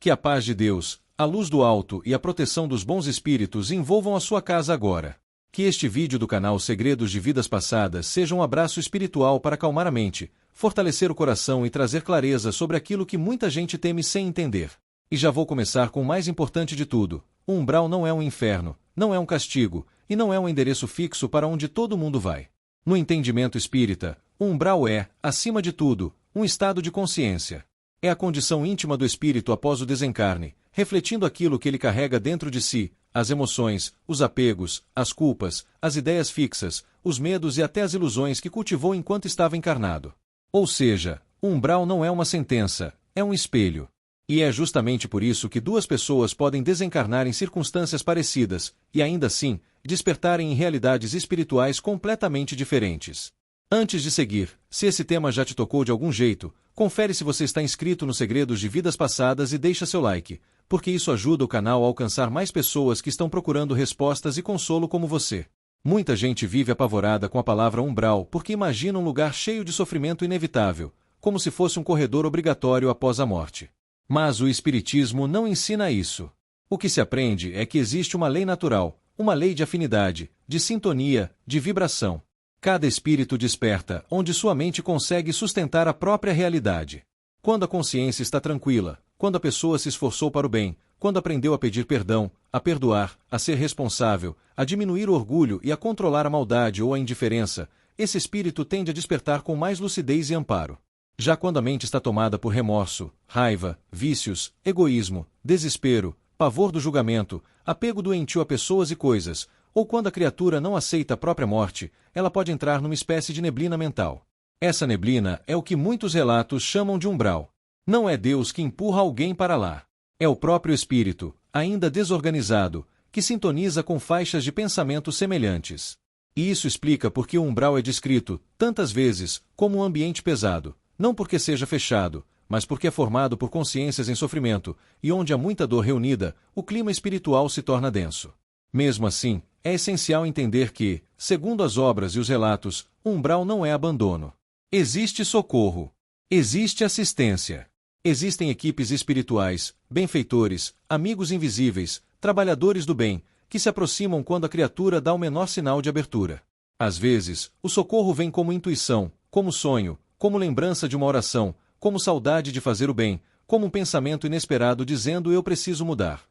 Que a paz de Deus, a luz do alto e a proteção dos bons espíritos envolvam a sua casa agora. Que este vídeo do canal Segredos de Vidas Passadas seja um abraço espiritual para acalmar a mente, fortalecer o coração e trazer clareza sobre aquilo que muita gente teme sem entender. E já vou começar com o mais importante de tudo: o umbral não é um inferno, não é um castigo, e não é um endereço fixo para onde todo mundo vai. No entendimento espírita, o umbral é, acima de tudo, um estado de consciência. É a condição íntima do espírito após o desencarne, refletindo aquilo que ele carrega dentro de si, as emoções, os apegos, as culpas, as ideias fixas, os medos e até as ilusões que cultivou enquanto estava encarnado. Ou seja, o umbral não é uma sentença, é um espelho. E é justamente por isso que duas pessoas podem desencarnar em circunstâncias parecidas, e ainda assim, despertarem em realidades espirituais completamente diferentes. Antes de seguir, se esse tema já te tocou de algum jeito, confere se você está inscrito no Segredos de Vidas Passadas e deixa seu like, porque isso ajuda o canal a alcançar mais pessoas que estão procurando respostas e consolo como você. Muita gente vive apavorada com a palavra umbral porque imagina um lugar cheio de sofrimento inevitável, como se fosse um corredor obrigatório após a morte. Mas o Espiritismo não ensina isso. O que se aprende é que existe uma lei natural, uma lei de afinidade, de sintonia, de vibração. Cada espírito desperta onde sua mente consegue sustentar a própria realidade. Quando a consciência está tranquila, quando a pessoa se esforçou para o bem, quando aprendeu a pedir perdão, a perdoar, a ser responsável, a diminuir o orgulho e a controlar a maldade ou a indiferença, esse espírito tende a despertar com mais lucidez e amparo. Já quando a mente está tomada por remorso, raiva, vícios, egoísmo, desespero, pavor do julgamento, apego doentio a pessoas e coisas, ou quando a criatura não aceita a própria morte, ela pode entrar numa espécie de neblina mental. Essa neblina é o que muitos relatos chamam de umbral. Não é Deus que empurra alguém para lá. É o próprio espírito, ainda desorganizado, que sintoniza com faixas de pensamento semelhantes. E isso explica por que o umbral é descrito, tantas vezes, como um ambiente pesado, não porque seja fechado, mas porque é formado por consciências em sofrimento, e onde há muita dor reunida, o clima espiritual se torna denso. Mesmo assim, é essencial entender que, segundo as obras e os relatos, o umbral não é abandono. Existe socorro. Existe assistência. Existem equipes espirituais, benfeitores, amigos invisíveis, trabalhadores do bem, que se aproximam quando a criatura dá o menor sinal de abertura. Às vezes, o socorro vem como intuição, como sonho, como lembrança de uma oração, como saudade de fazer o bem, como um pensamento inesperado dizendo eu preciso mudar.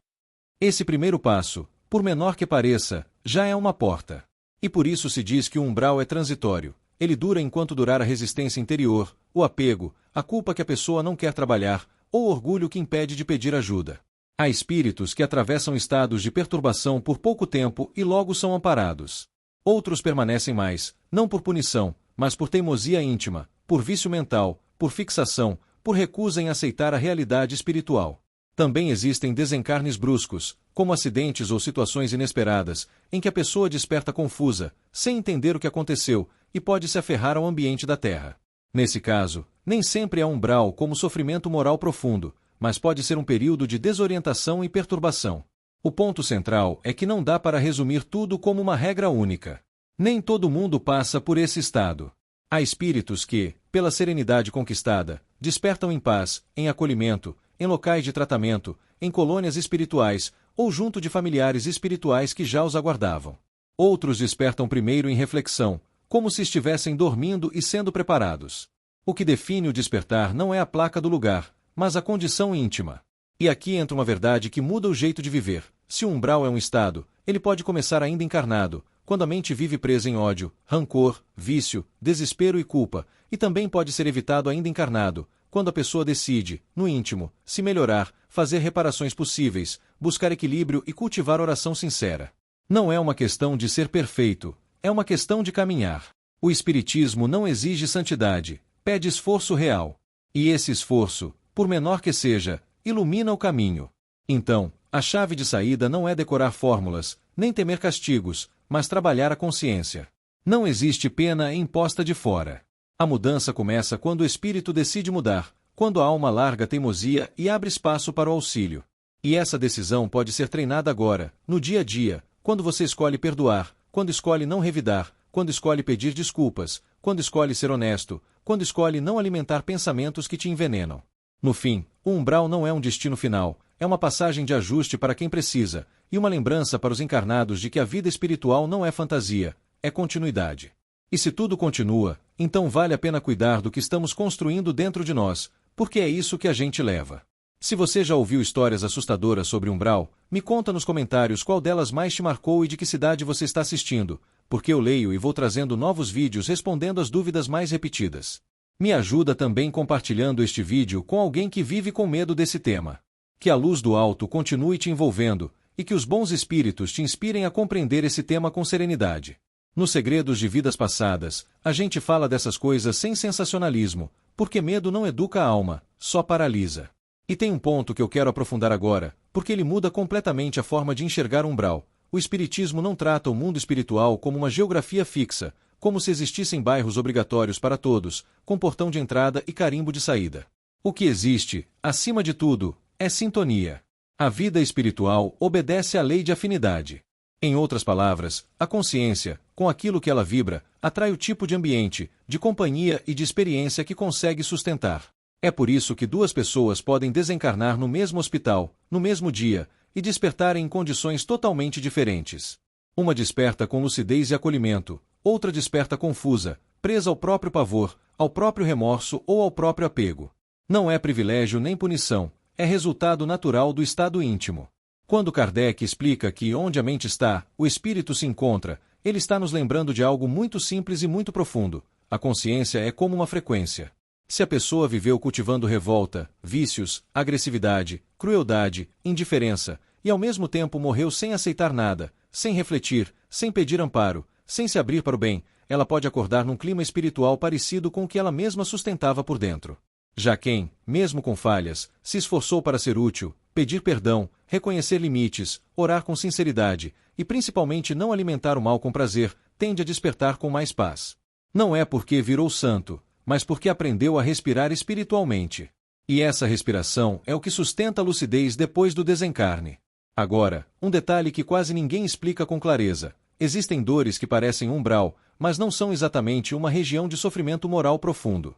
Esse primeiro passo, por menor que pareça, já é uma porta. E por isso se diz que o umbral é transitório. Ele dura enquanto durar a resistência interior, o apego, a culpa que a pessoa não quer trabalhar, ou o orgulho que impede de pedir ajuda. Há espíritos que atravessam estados de perturbação por pouco tempo e logo são amparados. Outros permanecem mais, não por punição, mas por teimosia íntima, por vício mental, por fixação, por recusa em aceitar a realidade espiritual. Também existem desencarnes bruscos, como acidentes ou situações inesperadas, em que a pessoa desperta confusa, sem entender o que aconteceu, e pode se aferrar ao ambiente da Terra. Nesse caso, nem sempre é umbral como sofrimento moral profundo, mas pode ser um período de desorientação e perturbação. O ponto central é que não dá para resumir tudo como uma regra única. Nem todo mundo passa por esse estado. Há espíritos que, pela serenidade conquistada, despertam em paz, em acolhimento, em locais de tratamento, em colônias espirituais, ou junto de familiares espirituais que já os aguardavam. Outros despertam primeiro em reflexão, como se estivessem dormindo e sendo preparados. O que define o despertar não é a placa do lugar, mas a condição íntima. E aqui entra uma verdade que muda o jeito de viver. Se o umbral é um estado, ele pode começar ainda encarnado, quando a mente vive presa em ódio, rancor, vício, desespero e culpa, e também pode ser evitado ainda encarnado, quando a pessoa decide, no íntimo, se melhorar, fazer reparações possíveis, buscar equilíbrio e cultivar oração sincera. Não é uma questão de ser perfeito, é uma questão de caminhar. O Espiritismo não exige santidade, pede esforço real. E esse esforço, por menor que seja, ilumina o caminho. Então, a chave de saída não é decorar fórmulas, nem temer castigos, mas trabalhar a consciência. Não existe pena imposta de fora. A mudança começa quando o espírito decide mudar, quando a alma larga a teimosia e abre espaço para o auxílio. E essa decisão pode ser treinada agora, no dia a dia, quando você escolhe perdoar, quando escolhe não revidar, quando escolhe pedir desculpas, quando escolhe ser honesto, quando escolhe não alimentar pensamentos que te envenenam. No fim, o umbral não é um destino final, é uma passagem de ajuste para quem precisa, e uma lembrança para os encarnados de que a vida espiritual não é fantasia, é continuidade. E se tudo continua, então vale a pena cuidar do que estamos construindo dentro de nós, porque é isso que a gente leva. Se você já ouviu histórias assustadoras sobre umbral, me conta nos comentários qual delas mais te marcou e de que cidade você está assistindo, porque eu leio e vou trazendo novos vídeos respondendo as dúvidas mais repetidas. Me ajuda também compartilhando este vídeo com alguém que vive com medo desse tema. Que a luz do alto continue te envolvendo, e que os bons espíritos te inspirem a compreender esse tema com serenidade. Nos Segredos de Vidas Passadas, a gente fala dessas coisas sem sensacionalismo, porque medo não educa a alma, só paralisa. E tem um ponto que eu quero aprofundar agora, porque ele muda completamente a forma de enxergar o umbral. O Espiritismo não trata o mundo espiritual como uma geografia fixa, como se existissem bairros obrigatórios para todos, com portão de entrada e carimbo de saída. O que existe, acima de tudo, é sintonia. A vida espiritual obedece à lei de afinidade. Em outras palavras, a consciência, com aquilo que ela vibra, atrai o tipo de ambiente, de companhia e de experiência que consegue sustentar. É por isso que duas pessoas podem desencarnar no mesmo hospital, no mesmo dia, e despertarem em condições totalmente diferentes. Uma desperta com lucidez e acolhimento, outra desperta confusa, presa ao próprio pavor, ao próprio remorso ou ao próprio apego. Não é privilégio nem punição, é resultado natural do estado íntimo. Quando Kardec explica que onde a mente está, o espírito se encontra, ele está nos lembrando de algo muito simples e muito profundo. A consciência é como uma frequência. Se a pessoa viveu cultivando revolta, vícios, agressividade, crueldade, indiferença, e ao mesmo tempo morreu sem aceitar nada, sem refletir, sem pedir amparo, sem se abrir para o bem, ela pode acordar num clima espiritual parecido com o que ela mesma sustentava por dentro. Já quem, mesmo com falhas, se esforçou para ser útil, pedir perdão, reconhecer limites, orar com sinceridade, e principalmente não alimentar o mal com prazer, tende a despertar com mais paz. Não é porque virou santo, mas porque aprendeu a respirar espiritualmente. E essa respiração é o que sustenta a lucidez depois do desencarne. Agora, um detalhe que quase ninguém explica com clareza. Existem dores que parecem umbral, mas não são exatamente uma região de sofrimento moral profundo.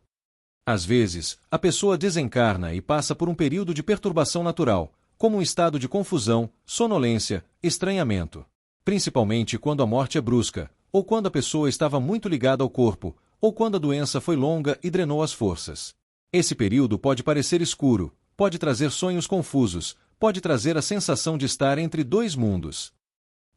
Às vezes, a pessoa desencarna e passa por um período de perturbação natural, como um estado de confusão, sonolência, estranhamento. Principalmente quando a morte é brusca, ou quando a pessoa estava muito ligada ao corpo, ou quando a doença foi longa e drenou as forças. Esse período pode parecer escuro, pode trazer sonhos confusos, pode trazer a sensação de estar entre dois mundos.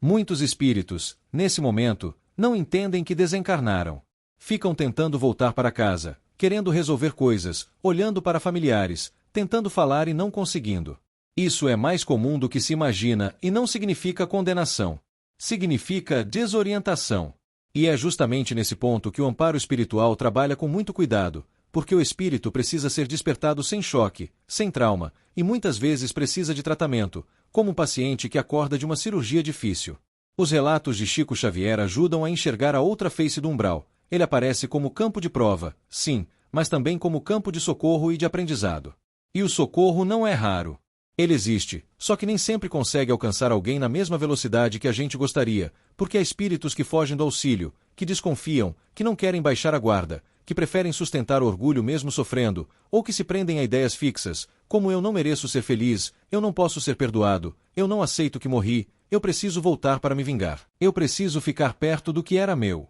Muitos espíritos, nesse momento, não entendem que desencarnaram. Ficam tentando voltar para casa, querendo resolver coisas, olhando para familiares, tentando falar e não conseguindo. Isso é mais comum do que se imagina e não significa condenação. Significa desorientação. E é justamente nesse ponto que o amparo espiritual trabalha com muito cuidado, porque o espírito precisa ser despertado sem choque, sem trauma, e muitas vezes precisa de tratamento, como um paciente que acorda de uma cirurgia difícil. Os relatos de Chico Xavier ajudam a enxergar a outra face do umbral. Ele aparece como campo de prova, sim, mas também como campo de socorro e de aprendizado. E o socorro não é raro. Ele existe, só que nem sempre consegue alcançar alguém na mesma velocidade que a gente gostaria, porque há espíritos que fogem do auxílio, que desconfiam, que não querem baixar a guarda, que preferem sustentar o orgulho mesmo sofrendo, ou que se prendem a ideias fixas, como eu não mereço ser feliz, eu não posso ser perdoado, eu não aceito que morri, eu preciso voltar para me vingar, eu preciso ficar perto do que era meu.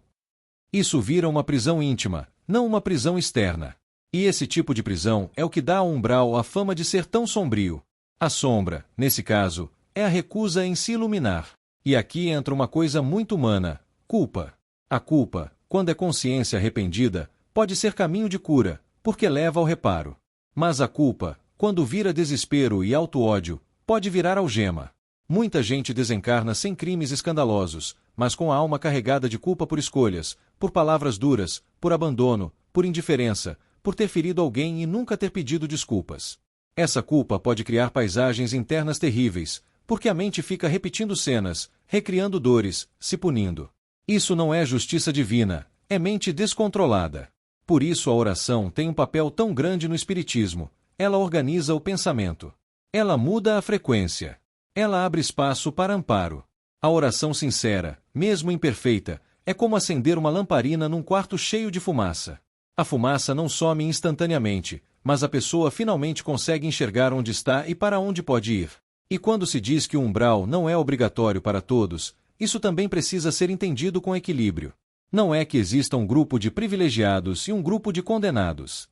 Isso vira uma prisão íntima, não uma prisão externa. E esse tipo de prisão é o que dá ao umbral a fama de ser tão sombrio. A sombra, nesse caso, é a recusa em se iluminar. E aqui entra uma coisa muito humana: culpa. A culpa, quando é consciência arrependida, pode ser caminho de cura, porque leva ao reparo. Mas a culpa, quando vira desespero e auto-ódio, pode virar algema. Muita gente desencarna sem crimes escandalosos, mas com a alma carregada de culpa por escolhas, por palavras duras, por abandono, por indiferença, por ter ferido alguém e nunca ter pedido desculpas. Essa culpa pode criar paisagens internas terríveis, porque a mente fica repetindo cenas, recriando dores, se punindo. Isso não é justiça divina, é mente descontrolada. Por isso a oração tem um papel tão grande no espiritismo. Ela organiza o pensamento. Ela muda a frequência. Ela abre espaço para amparo. A oração sincera, mesmo imperfeita, é como acender uma lamparina num quarto cheio de fumaça. A fumaça não some instantaneamente, mas a pessoa finalmente consegue enxergar onde está e para onde pode ir. E quando se diz que o umbral não é obrigatório para todos, isso também precisa ser entendido com equilíbrio. Não é que exista um grupo de privilegiados e um grupo de condenados.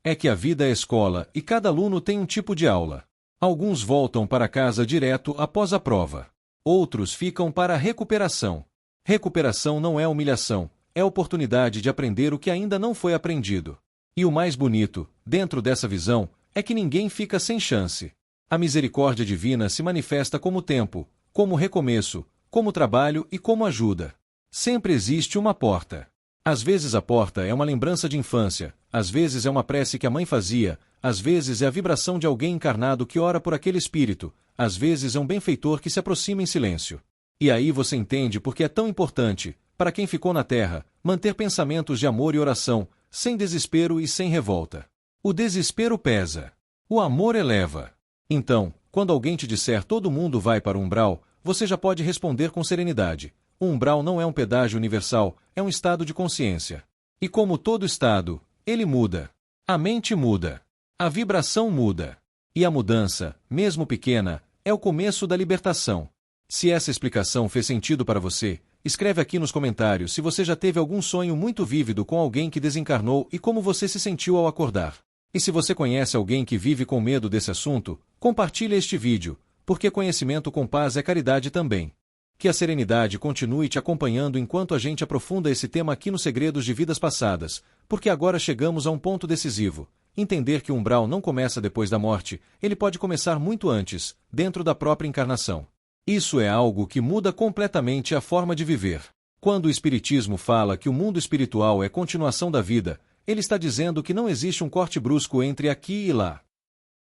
É que a vida é escola e cada aluno tem um tipo de aula. Alguns voltam para casa direto após a prova. Outros ficam para a recuperação. Recuperação não é humilhação, é oportunidade de aprender o que ainda não foi aprendido. E o mais bonito, dentro dessa visão, é que ninguém fica sem chance. A misericórdia divina se manifesta como tempo, como recomeço, como trabalho e como ajuda. Sempre existe uma porta. Às vezes a porta é uma lembrança de infância, às vezes é uma prece que a mãe fazia, às vezes é a vibração de alguém encarnado que ora por aquele espírito, às vezes é um benfeitor que se aproxima em silêncio. E aí você entende por que é tão importante, para quem ficou na terra, manter pensamentos de amor e oração, sem desespero e sem revolta. O desespero pesa. O amor eleva. Então, quando alguém te disser todo mundo vai para o umbral, você já pode responder com serenidade. O umbral não é um pedágio universal, é um estado de consciência. E como todo estado, ele muda. A mente muda. A vibração muda. E a mudança, mesmo pequena, é o começo da libertação. Se essa explicação fez sentido para você, escreve aqui nos comentários se você já teve algum sonho muito vívido com alguém que desencarnou e como você se sentiu ao acordar. E se você conhece alguém que vive com medo desse assunto, compartilhe este vídeo, porque conhecimento com paz é caridade também. Que a serenidade continue te acompanhando enquanto a gente aprofunda esse tema aqui nos Segredos de Vidas Passadas, porque agora chegamos a um ponto decisivo. Entender que o umbral não começa depois da morte, ele pode começar muito antes, dentro da própria encarnação. Isso é algo que muda completamente a forma de viver. Quando o Espiritismo fala que o mundo espiritual é continuação da vida, ele está dizendo que não existe um corte brusco entre aqui e lá.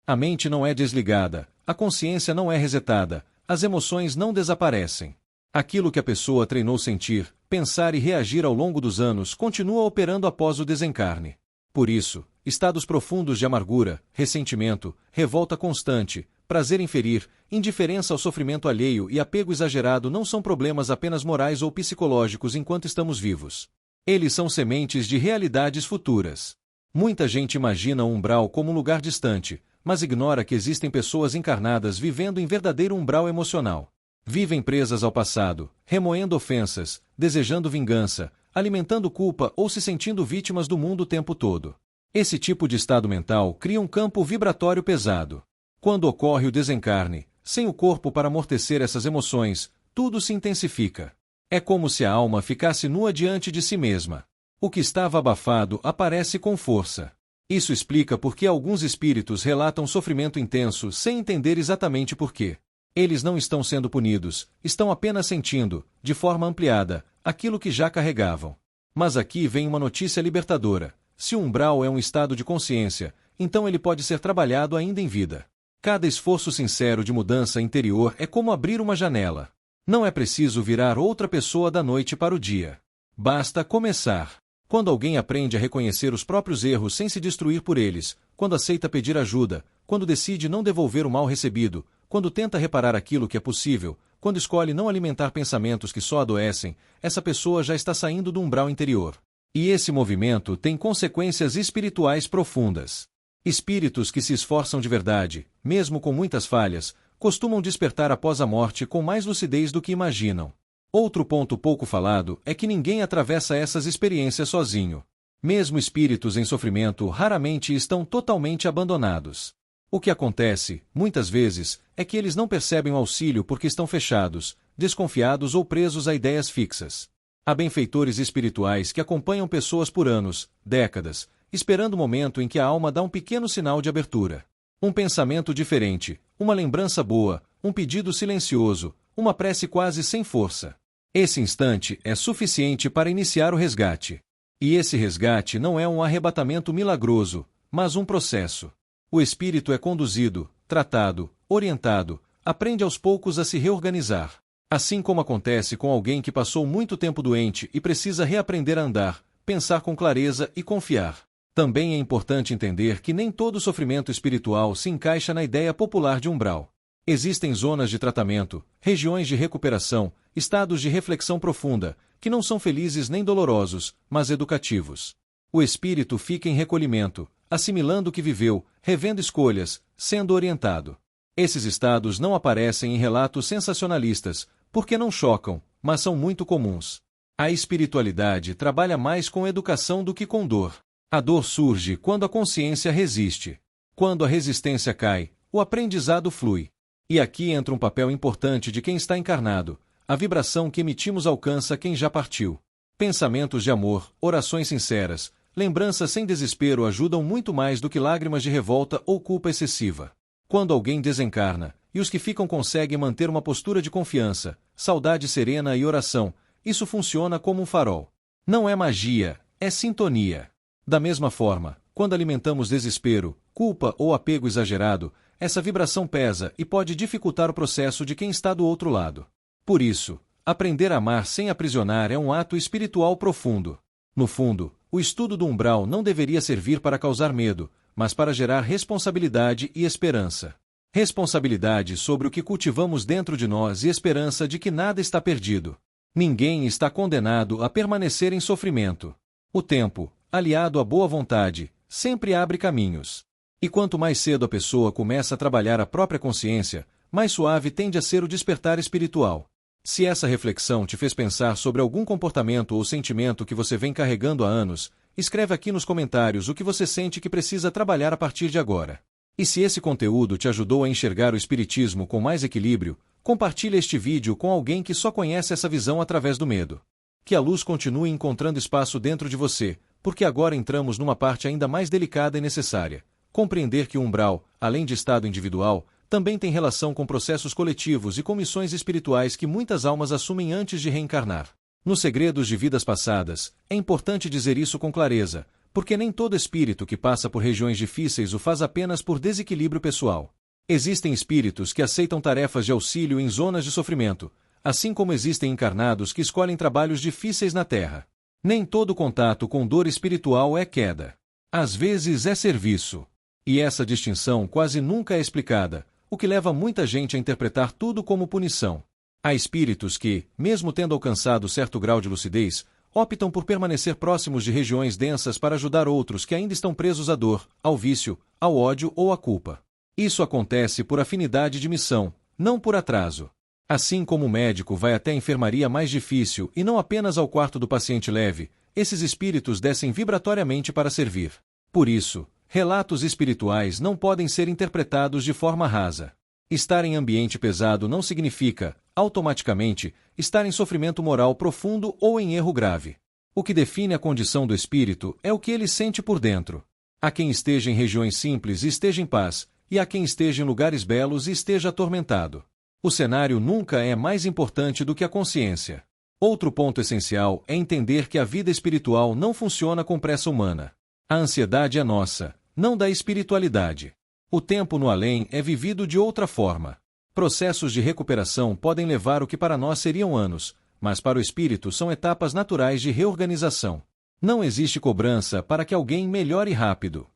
A mente não é desligada, a consciência não é resetada, as emoções não desaparecem. Aquilo que a pessoa treinou sentir, pensar e reagir ao longo dos anos continua operando após o desencarne. Por isso, estados profundos de amargura, ressentimento, revolta constante, prazer em ferir, indiferença ao sofrimento alheio e apego exagerado não são problemas apenas morais ou psicológicos enquanto estamos vivos. Eles são sementes de realidades futuras. Muita gente imagina o umbral como um lugar distante, mas ignora que existem pessoas encarnadas vivendo em verdadeiro umbral emocional. Vivem presas ao passado, remoendo ofensas, desejando vingança, alimentando culpa ou se sentindo vítimas do mundo o tempo todo. Esse tipo de estado mental cria um campo vibratório pesado. Quando ocorre o desencarne, sem o corpo para amortecer essas emoções, tudo se intensifica. É como se a alma ficasse nua diante de si mesma. O que estava abafado aparece com força. Isso explica por que alguns espíritos relatam sofrimento intenso sem entender exatamente por quê. Eles não estão sendo punidos, estão apenas sentindo, de forma ampliada, aquilo que já carregavam. Mas aqui vem uma notícia libertadora. Se o umbral é um estado de consciência, então ele pode ser trabalhado ainda em vida. Cada esforço sincero de mudança interior é como abrir uma janela. Não é preciso virar outra pessoa da noite para o dia. Basta começar. Quando alguém aprende a reconhecer os próprios erros sem se destruir por eles, quando aceita pedir ajuda, quando decide não devolver o mal recebido, quando tenta reparar aquilo que é possível, quando escolhe não alimentar pensamentos que só adoecem, essa pessoa já está saindo do umbral interior. E esse movimento tem consequências espirituais profundas. Espíritos que se esforçam de verdade, mesmo com muitas falhas, costumam despertar após a morte com mais lucidez do que imaginam. Outro ponto pouco falado é que ninguém atravessa essas experiências sozinho. Mesmo espíritos em sofrimento raramente estão totalmente abandonados. O que acontece, muitas vezes, é que eles não percebem o auxílio porque estão fechados, desconfiados ou presos a ideias fixas. Há benfeitores espirituais que acompanham pessoas por anos, décadas, esperando o momento em que a alma dá um pequeno sinal de abertura. Um pensamento diferente, uma lembrança boa, um pedido silencioso, uma prece quase sem força. Esse instante é suficiente para iniciar o resgate. E esse resgate não é um arrebatamento milagroso, mas um processo. O espírito é conduzido, tratado, orientado, aprende aos poucos a se reorganizar. Assim como acontece com alguém que passou muito tempo doente e precisa reaprender a andar, pensar com clareza e confiar. Também é importante entender que nem todo sofrimento espiritual se encaixa na ideia popular de umbral. Existem zonas de tratamento, regiões de recuperação, estados de reflexão profunda, que não são felizes nem dolorosos, mas educativos. O espírito fica em recolhimento, assimilando o que viveu, revendo escolhas, sendo orientado. Esses estados não aparecem em relatos sensacionalistas, porque não chocam, mas são muito comuns. A espiritualidade trabalha mais com educação do que com dor. A dor surge quando a consciência resiste. Quando a resistência cai, o aprendizado flui. E aqui entra um papel importante de quem está encarnado. A vibração que emitimos alcança quem já partiu. Pensamentos de amor, orações sinceras, lembranças sem desespero ajudam muito mais do que lágrimas de revolta ou culpa excessiva. Quando alguém desencarna, e os que ficam conseguem manter uma postura de confiança, saudade serena e oração, isso funciona como um farol. Não é magia, é sintonia. Da mesma forma, quando alimentamos desespero, culpa ou apego exagerado, essa vibração pesa e pode dificultar o processo de quem está do outro lado. Por isso, aprender a amar sem aprisionar é um ato espiritual profundo. No fundo, o estudo do umbral não deveria servir para causar medo, mas para gerar responsabilidade e esperança. Responsabilidade sobre o que cultivamos dentro de nós e esperança de que nada está perdido. Ninguém está condenado a permanecer em sofrimento. O tempo, aliado à boa vontade, sempre abre caminhos. E quanto mais cedo a pessoa começa a trabalhar a própria consciência, mais suave tende a ser o despertar espiritual. Se essa reflexão te fez pensar sobre algum comportamento ou sentimento que você vem carregando há anos, escreve aqui nos comentários o que você sente que precisa trabalhar a partir de agora. E se esse conteúdo te ajudou a enxergar o espiritismo com mais equilíbrio, compartilhe este vídeo com alguém que só conhece essa visão através do medo. Que a luz continue encontrando espaço dentro de você, porque agora entramos numa parte ainda mais delicada e necessária. Compreender que o umbral, além de estado individual, também tem relação com processos coletivos e com missões espirituais que muitas almas assumem antes de reencarnar. Nos Segredos de Vidas Passadas, é importante dizer isso com clareza, porque nem todo espírito que passa por regiões difíceis o faz apenas por desequilíbrio pessoal. Existem espíritos que aceitam tarefas de auxílio em zonas de sofrimento, assim como existem encarnados que escolhem trabalhos difíceis na Terra. Nem todo contato com dor espiritual é queda. Às vezes é serviço. E essa distinção quase nunca é explicada, o que leva muita gente a interpretar tudo como punição. Há espíritos que, mesmo tendo alcançado certo grau de lucidez, optam por permanecer próximos de regiões densas para ajudar outros que ainda estão presos à dor, ao vício, ao ódio ou à culpa. Isso acontece por afinidade de missão, não por atraso. Assim como o médico vai até a enfermaria mais difícil e não apenas ao quarto do paciente leve, esses espíritos descem vibratoriamente para servir. Por isso, relatos espirituais não podem ser interpretados de forma rasa. Estar em ambiente pesado não significa, automaticamente, estar em sofrimento moral profundo ou em erro grave. O que define a condição do espírito é o que ele sente por dentro. Há quem esteja em regiões simples e esteja em paz, e há quem esteja em lugares belos e esteja atormentado. O cenário nunca é mais importante do que a consciência. Outro ponto essencial é entender que a vida espiritual não funciona com pressa humana. A ansiedade é nossa, não da espiritualidade. O tempo no além é vivido de outra forma. Processos de recuperação podem levar o que para nós seriam anos, mas para o espírito são etapas naturais de reorganização. Não existe cobrança para que alguém melhore rápido.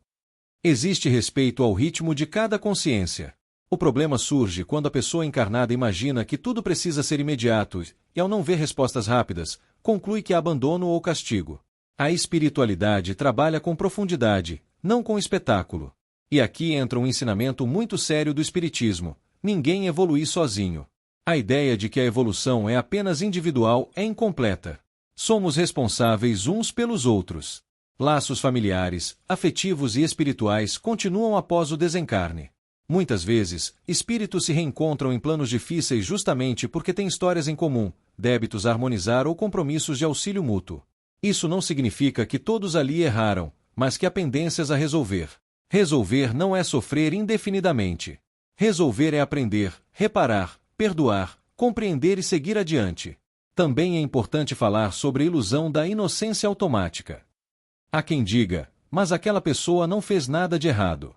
Existe respeito ao ritmo de cada consciência. O problema surge quando a pessoa encarnada imagina que tudo precisa ser imediato e, ao não ver respostas rápidas, conclui que há abandono ou castigo. A espiritualidade trabalha com profundidade, não com espetáculo. E aqui entra um ensinamento muito sério do espiritismo: ninguém evolui sozinho. A ideia de que a evolução é apenas individual é incompleta. Somos responsáveis uns pelos outros. Laços familiares, afetivos e espirituais continuam após o desencarne. Muitas vezes, espíritos se reencontram em planos difíceis justamente porque têm histórias em comum, débitos a harmonizar ou compromissos de auxílio mútuo. Isso não significa que todos ali erraram, mas que há pendências a resolver. Resolver não é sofrer indefinidamente. Resolver é aprender, reparar, perdoar, compreender e seguir adiante. Também é importante falar sobre a ilusão da inocência automática. Há quem diga, mas aquela pessoa não fez nada de errado.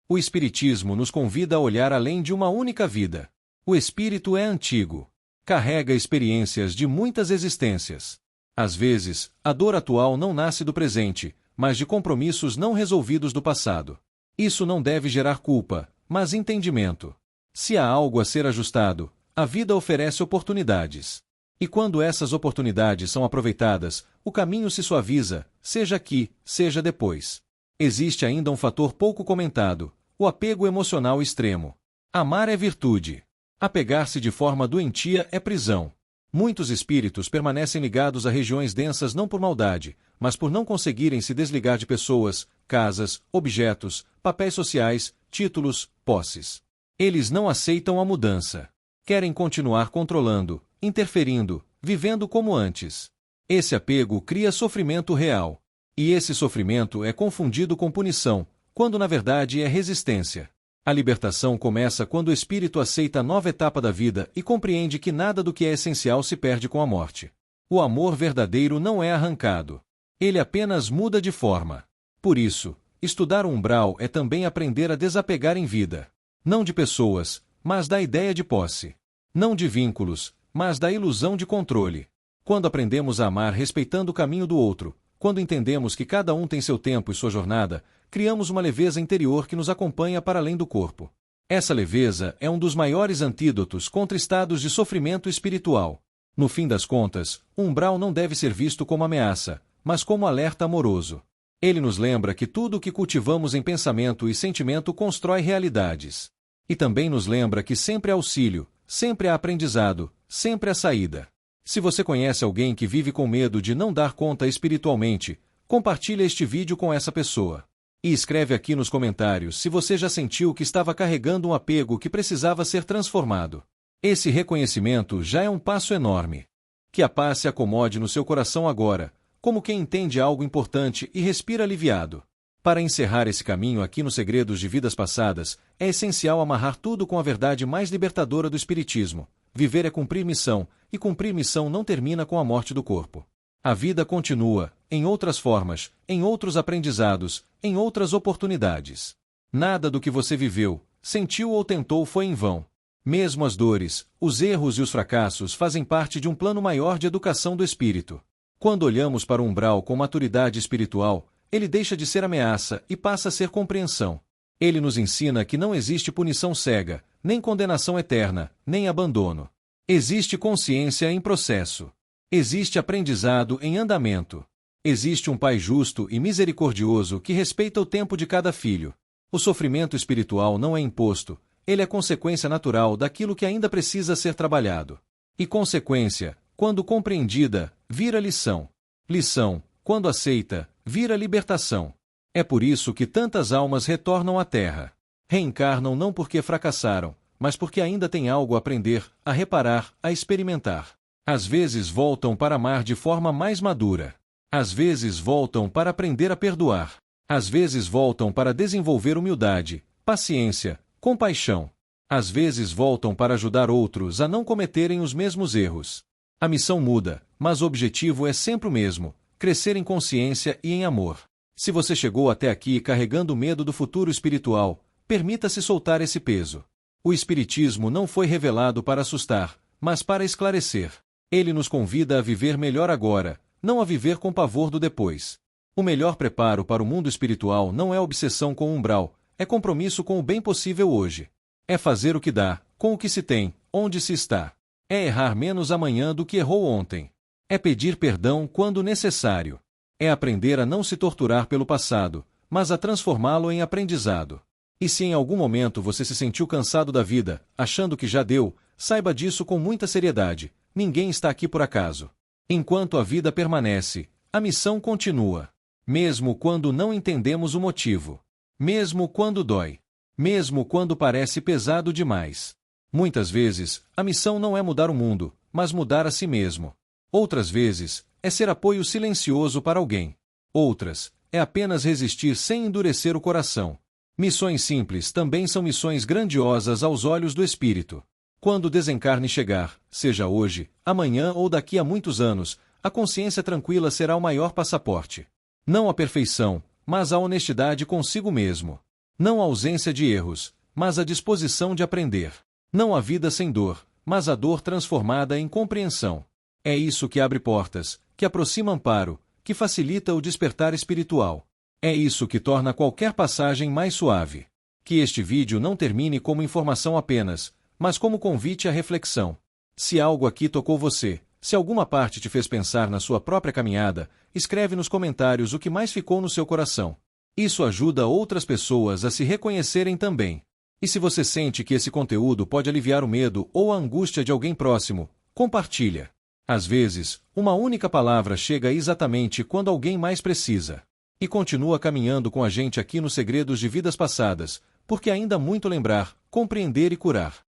O Espiritismo nos convida a olhar além de uma única vida. O espírito é antigo. Carrega experiências de muitas existências. Às vezes, a dor atual não nasce do presente, mas de compromissos não resolvidos do passado. Isso não deve gerar culpa, mas entendimento. Se há algo a ser ajustado, a vida oferece oportunidades. E quando essas oportunidades são aproveitadas, o caminho se suaviza, seja aqui, seja depois. Existe ainda um fator pouco comentado: o apego emocional extremo. Amar é virtude. Apegar-se de forma doentia é prisão. Muitos espíritos permanecem ligados a regiões densas não por maldade, mas por não conseguirem se desligar de pessoas, casas, objetos, papéis sociais, títulos, posses. Eles não aceitam a mudança. Querem continuar controlando, interferindo, vivendo como antes. Esse apego cria sofrimento real. E esse sofrimento é confundido com punição, quando na verdade é resistência. A libertação começa quando o espírito aceita a nova etapa da vida e compreende que nada do que é essencial se perde com a morte. O amor verdadeiro não é arrancado. Ele apenas muda de forma. Por isso, estudar o umbral é também aprender a desapegar em vida. Não de pessoas, mas da ideia de posse. Não de vínculos, mas da ilusão de controle. Quando aprendemos a amar respeitando o caminho do outro, quando entendemos que cada um tem seu tempo e sua jornada, criamos uma leveza interior que nos acompanha para além do corpo. Essa leveza é um dos maiores antídotos contra estados de sofrimento espiritual. No fim das contas, o umbral não deve ser visto como ameaça, mas como alerta amoroso. Ele nos lembra que tudo o que cultivamos em pensamento e sentimento constrói realidades. E também nos lembra que sempre há auxílio, sempre há aprendizado, sempre há saída. Se você conhece alguém que vive com medo de não dar conta espiritualmente, compartilhe este vídeo com essa pessoa. E escreve aqui nos comentários se você já sentiu que estava carregando um apego que precisava ser transformado. Esse reconhecimento já é um passo enorme. Que a paz se acomode no seu coração agora, como quem entende algo importante e respira aliviado. Para encerrar esse caminho aqui nos Segredos de Vidas Passadas, é essencial amarrar tudo com a verdade mais libertadora do Espiritismo. Viver é cumprir missão, e cumprir missão não termina com a morte do corpo. A vida continua, em outras formas, em outros aprendizados, em outras oportunidades. Nada do que você viveu, sentiu ou tentou foi em vão. Mesmo as dores, os erros e os fracassos fazem parte de um plano maior de educação do espírito. Quando olhamos para o umbral com maturidade espiritual, ele deixa de ser ameaça e passa a ser compreensão. Ele nos ensina que não existe punição cega, nem condenação eterna, nem abandono. Existe consciência em processo. Existe aprendizado em andamento. Existe um Pai justo e misericordioso que respeita o tempo de cada filho. O sofrimento espiritual não é imposto, ele é consequência natural daquilo que ainda precisa ser trabalhado. E consequência, quando compreendida, vira lição. Lição, quando aceita, vira libertação. É por isso que tantas almas retornam à Terra. Reencarnam não porque fracassaram, mas porque ainda têm algo a aprender, a reparar, a experimentar. Às vezes voltam para amar de forma mais madura. Às vezes voltam para aprender a perdoar. Às vezes voltam para desenvolver humildade, paciência, compaixão. Às vezes voltam para ajudar outros a não cometerem os mesmos erros. A missão muda, mas o objetivo é sempre o mesmo: crescer em consciência e em amor. Se você chegou até aqui carregando medo do futuro espiritual, permita-se soltar esse peso. O Espiritismo não foi revelado para assustar, mas para esclarecer. Ele nos convida a viver melhor agora, não a viver com pavor do depois. O melhor preparo para o mundo espiritual não é obsessão com o umbral, é compromisso com o bem possível hoje. É fazer o que dá, com o que se tem, onde se está. É errar menos amanhã do que errou ontem. É pedir perdão quando necessário. É aprender a não se torturar pelo passado, mas a transformá-lo em aprendizado. E se em algum momento você se sentiu cansado da vida, achando que já deu, saiba disso com muita seriedade. Ninguém está aqui por acaso. Enquanto a vida permanece, a missão continua. Mesmo quando não entendemos o motivo. Mesmo quando dói. Mesmo quando parece pesado demais. Muitas vezes, a missão não é mudar o mundo, mas mudar a si mesmo. Outras vezes, é ser apoio silencioso para alguém. Outras, é apenas resistir sem endurecer o coração. Missões simples também são missões grandiosas aos olhos do espírito. Quando o desencarne chegar, seja hoje, amanhã ou daqui a muitos anos, a consciência tranquila será o maior passaporte. Não a perfeição, mas a honestidade consigo mesmo. Não a ausência de erros, mas a disposição de aprender. Não a vida sem dor, mas a dor transformada em compreensão. É isso que abre portas, que aproxima amparo, que facilita o despertar espiritual. É isso que torna qualquer passagem mais suave. Que este vídeo não termine como informação apenas, mas como convite à reflexão. Se algo aqui tocou você, se alguma parte te fez pensar na sua própria caminhada, escreve nos comentários o que mais ficou no seu coração. Isso ajuda outras pessoas a se reconhecerem também. E se você sente que esse conteúdo pode aliviar o medo ou a angústia de alguém próximo, compartilha. Às vezes, uma única palavra chega exatamente quando alguém mais precisa. E continua caminhando com a gente aqui nos Segredos de Vidas Passadas, porque ainda há muito lembrar, compreender e curar.